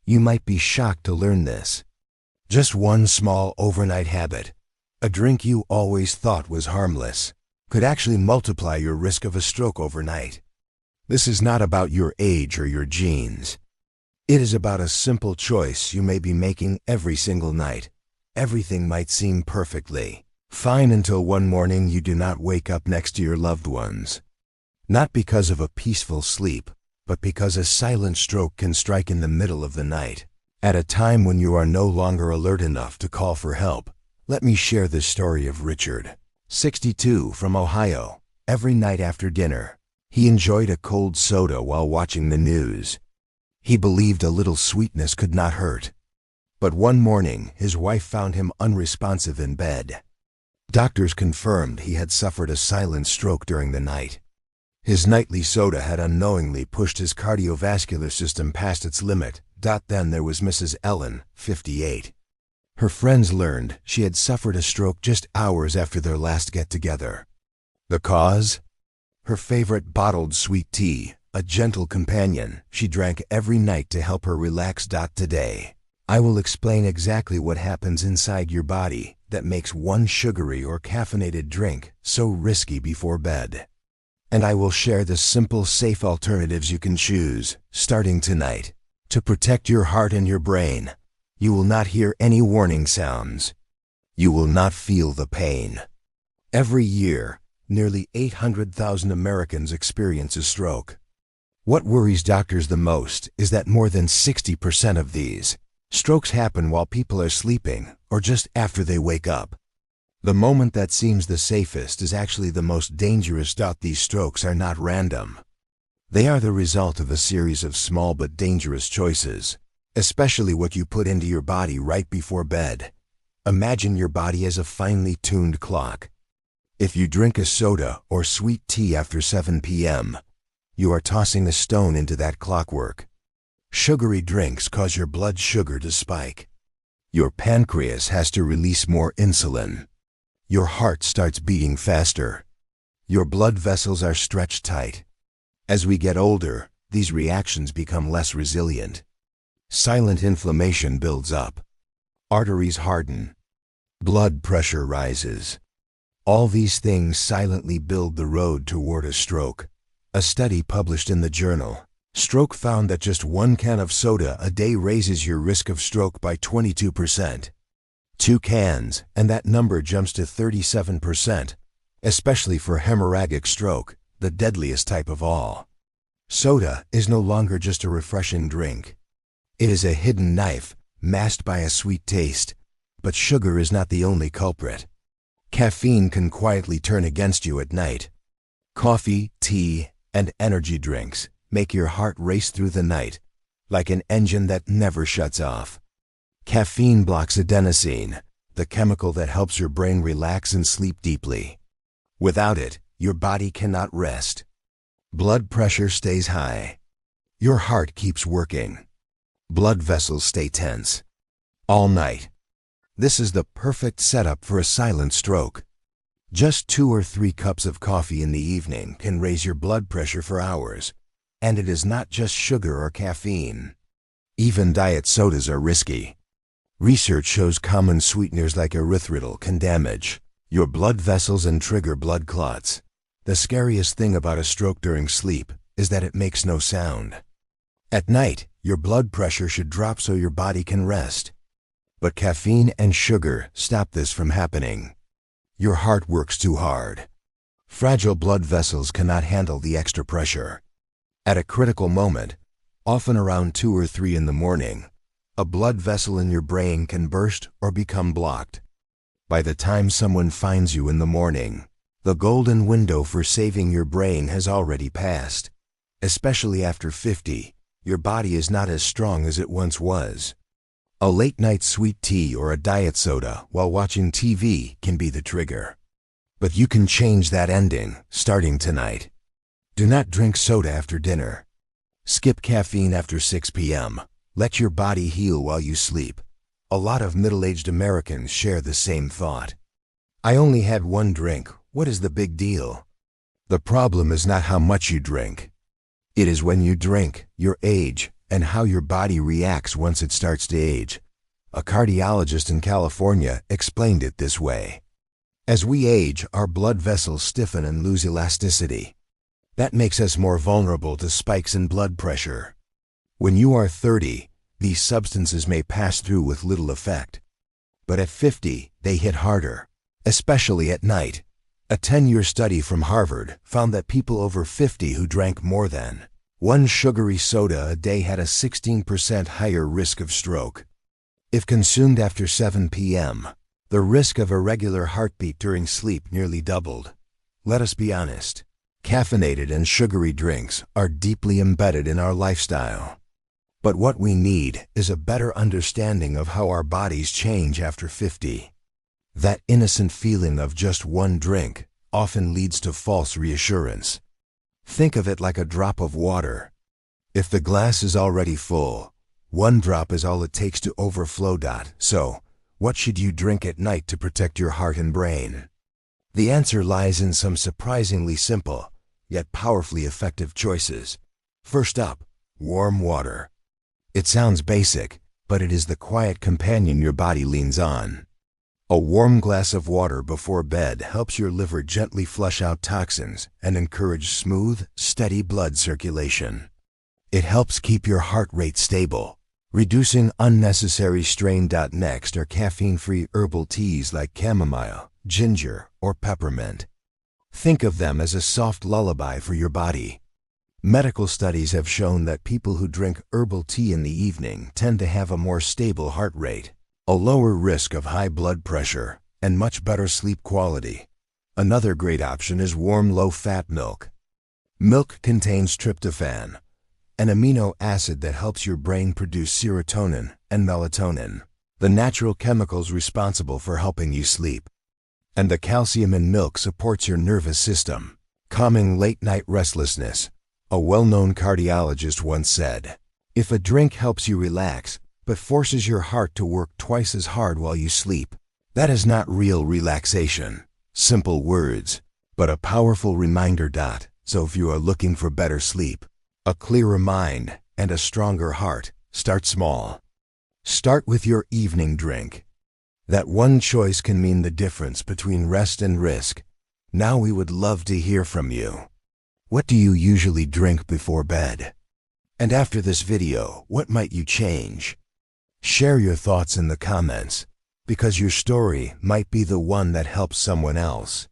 You might be shocked to learn this. Just one small overnight habit, a drink you always thought was harmless, could actually multiply your risk of a stroke overnight. This is not about your age or your genes. It is about a simple choice you may be making every single night. Everything might seem perfectly fine until one morning you do not wake up next to your loved ones. Not because of a peaceful sleep, but because a silent stroke can strike in the middle of the night, at a time when you are no longer alert enough to call for help. Let me share the story of Richard, 62, from Ohio. Every night after dinner, he enjoyed a cold soda while watching the news. He believed a little sweetness could not hurt. But one morning, his wife found him unresponsive in bed. Doctors confirmed he had suffered a silent stroke during the night. His nightly soda had unknowingly pushed his cardiovascular system past its limit. Then there was Mrs. Ellen, 58. Her friends learned she had suffered a stroke just hours after their last get-together. The cause? Her favorite bottled sweet tea, a gentle companion she drank every night to help her relax. Today, I will explain exactly what happens inside your body that makes one sugary or caffeinated drink so risky before bed. And I will share the simple, safe alternatives you can choose, starting tonight, to protect your heart and your brain. You will not hear any warning sounds. You will not feel the pain. Every year, nearly 800,000 Americans experience a stroke. What worries doctors the most is that more than 60% of these strokes happen while people are sleeping or just after they wake up. The moment that seems the safest is actually the most dangerous. These strokes are not random. They are the result of a series of small but dangerous choices, especially what you put into your body right before bed. Imagine your body as a finely tuned clock. If you drink a soda or sweet tea after 7 p.m., you are tossing a stone into that clockwork. Sugary drinks cause your blood sugar to spike. Your pancreas has to release more insulin. Your heart starts beating faster. Your blood vessels are stretched tight. As we get older, these reactions become less resilient. Silent inflammation builds up. Arteries harden. Blood pressure rises. All these things silently build the road toward a stroke. A study published in the journal Stroke found that just one can of soda a day raises your risk of stroke by 22%. 2 cans, and that number jumps to 37%, especially for hemorrhagic stroke, the deadliest type of all. Soda is no longer just a refreshing drink. It is a hidden knife, masked by a sweet taste. But sugar is not the only culprit. Caffeine can quietly turn against you at night. Coffee, tea, and energy drinks make your heart race through the night, like an engine that never shuts off. Caffeine blocks adenosine, the chemical that helps your brain relax and sleep deeply. Without it, your body cannot rest. Blood pressure stays high. Your heart keeps working. Blood vessels stay tense. All night. This is the perfect setup for a silent stroke. Just 2 or 3 cups of coffee in the evening can raise your blood pressure for hours. And it is not just sugar or caffeine. Even diet sodas are risky. Research shows common sweeteners like erythritol can damage your blood vessels and trigger blood clots. The scariest thing about a stroke during sleep is that it makes no sound. At night, your blood pressure should drop so your body can rest. But caffeine and sugar stop this from happening. Your heart works too hard. Fragile blood vessels cannot handle the extra pressure. At a critical moment, often around 2 or 3 in the morning, a blood vessel in your brain can burst or become blocked. By the time someone finds you in the morning, the golden window for saving your brain has already passed. Especially after 50, your body is not as strong as it once was. A late-night sweet tea or a diet soda while watching TV can be the trigger. But you can change that ending, starting tonight. Do not drink soda after dinner. Skip caffeine after 6 p.m. Let your body heal while you sleep. A lot of middle-aged Americans share the same thought. I only had 1 drink. What is the big deal? The problem is not how much you drink. It is when you drink, your age, and how your body reacts once it starts to age. A cardiologist in California explained it this way. As we age, our blood vessels stiffen and lose elasticity. That makes us more vulnerable to spikes in blood pressure. When you are 30, these substances may pass through with little effect. But at 50, they hit harder, especially at night. A 10-year study from Harvard found that people over 50 who drank more than one sugary soda a day had a 16% higher risk of stroke. If consumed after 7 p.m., the risk of irregular heartbeat during sleep nearly doubled. Let us be honest. Caffeinated and sugary drinks are deeply embedded in our lifestyle. But what we need is a better understanding of how our bodies change after 50. That innocent feeling of just one drink often leads to false reassurance. Think of it like a drop of water. If the glass is already full, one drop is all it takes to overflow. So, what should you drink at night to protect your heart and brain? The answer lies in some surprisingly simple, yet powerfully effective choices. First up, warm water. It sounds basic, but it is the quiet companion your body leans on. A warm glass of water before bed helps your liver gently flush out toxins and encourage smooth, steady blood circulation. It helps keep your heart rate stable, reducing unnecessary strain. Next are caffeine-free herbal teas like chamomile, ginger, or peppermint. Think of them as a soft lullaby for your body. Medical studies have shown that people who drink herbal tea in the evening tend to have a more stable heart rate, a lower risk of high blood pressure, and much better sleep quality. Another great option is warm low-fat milk. Milk contains tryptophan, an amino acid that helps your brain produce serotonin and melatonin, the natural chemicals responsible for helping you sleep. And the calcium in milk supports your nervous system, calming late-night restlessness. A well-known cardiologist once said, "If a drink helps you relax, but forces your heart to work twice as hard while you sleep, that is not real relaxation." Simple words, but a powerful reminder. So if you are looking for better sleep, a clearer mind, and a stronger heart, start small. Start with your evening drink. That one choice can mean the difference between rest and risk. Now we would love to hear from you. What do you usually drink before bed? And after this video, what might you change? Share your thoughts in the comments, because your story might be the one that helps someone else.